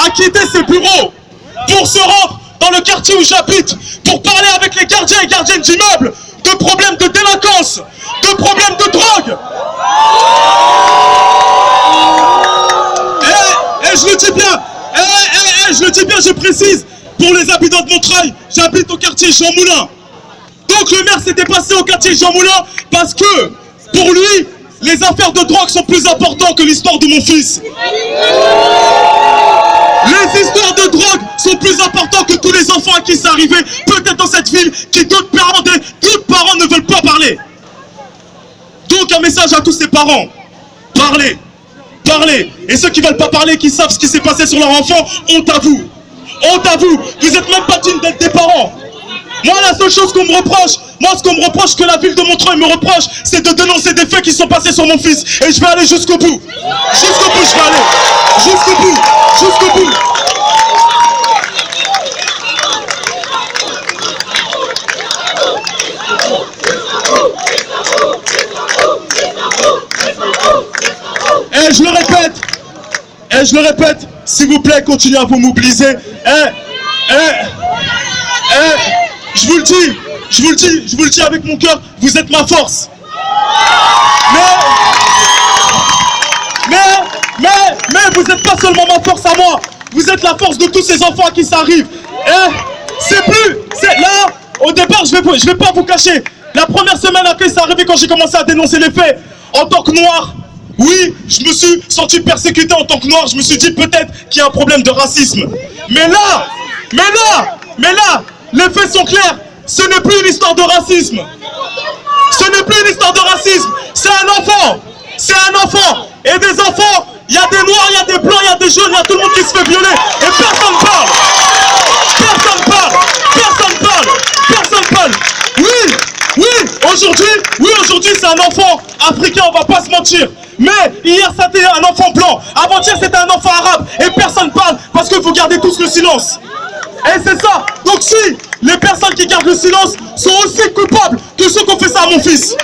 a quitté ses bureaux pour se rendre dans le quartier où j'habite, pour parler avec les gardiens et gardiennes d'immeubles de problèmes de délinquance, de problèmes de drogue. Et je le dis bien, je le dis bien, je précise, pour les habitants de Montreuil, j'habite au quartier Jean Moulin. Donc le maire s'est déplacé au quartier Jean Moulin parce que, pour lui, les affaires de drogue sont plus importantes que l'histoire de mon fils. Les histoires de drogue sont plus importantes que tous les enfants à qui c'est arrivé, peut-être dans cette ville, qui d'autres parents ne veulent pas parler. Donc un message à tous ces parents, parlez, parlez. Et ceux qui ne veulent pas parler, qui savent ce qui s'est passé sur leur enfant, honte à vous. Honte à vous, vous n'êtes même pas dignes d'être des parents. Moi, la seule chose qu'on me reproche, que la ville de Montreuil me reproche, c'est de dénoncer des faits qui sont passés sur mon fils. Et je vais aller jusqu'au bout. Jusqu'au bout, je vais aller. Jusqu'au bout. Jusqu'au bout. Et je le répète, s'il vous plaît, continuez à vous mobiliser. Je vous le dis avec mon cœur, vous êtes ma force. Mais vous n'êtes pas seulement ma force à moi, vous êtes la force de tous ces enfants à qui ça arrive. Là, au départ, je vais pas vous cacher. La première semaine après, c'est arrivé quand j'ai commencé à dénoncer les faits. En tant que noir, oui, je me suis senti persécuté en tant que noir. Je me suis dit peut-être qu'il y a un problème de racisme. Mais là, les faits sont clairs. Ce n'est plus une histoire de racisme. Ce n'est plus une histoire de racisme. C'est un enfant. C'est un enfant. Et des enfants, il y a des noirs, il y a des blancs, il y a des jaunes, il y a tout le monde qui se fait violer. Et personne parle. Personne parle. Personne parle. Personne parle. Aujourd'hui, c'est un enfant africain, on va pas se mentir. Mais hier, c'était un enfant blanc. Avant-hier, c'était un enfant arabe. Et personne parle parce que vous gardez tous le silence. Et c'est ça. Donc si les personnes qui gardent le silence sont aussi coupables que ceux qui ont fait ça à mon fils.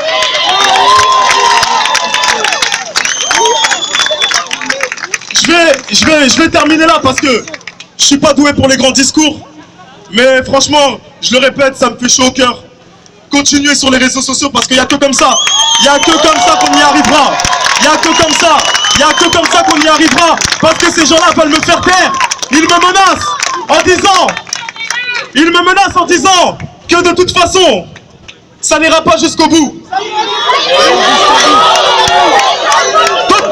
Je vais terminer là parce que je suis pas doué pour les grands discours. Mais franchement, je le répète, ça me fait chaud au cœur. Continuez sur les réseaux sociaux parce qu'il n'y a que comme ça. Il n'y a que comme ça qu'on y arrivera. Il n'y a que comme ça. Il n'y a que comme ça qu'on y arrivera. Parce que ces gens-là veulent me faire taire. Ils me menacent en disant que de toute façon, ça n'ira pas jusqu'au bout. D'autres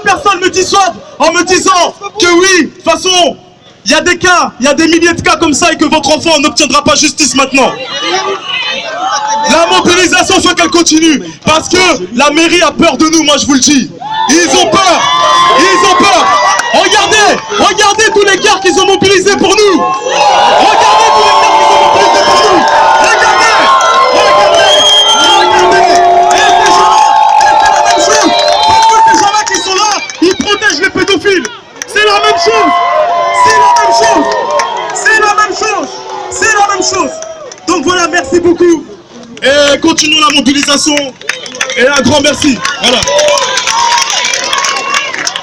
personnes me dissuadent en me disant que oui, de toute façon, il y a des cas, il y a des milliers de cas comme ça et que votre enfant n'obtiendra pas justice maintenant. La mobilisation, faut qu'elle continue. Parce que la mairie a peur de nous, moi je vous le dis. Ils ont peur. Regardez tous les gars qu'ils ont mobilisés pour nous. Regardez tous les gars qu'ils ont mobilisés pour nous. Regardez. Et c'est la même chose. Parce que ces gens-là qui sont là, ils protègent les pédophiles. C'est la même chose. C'est la même chose. Donc voilà, merci beaucoup. Et continuons la mobilisation. Et un grand merci. Voilà.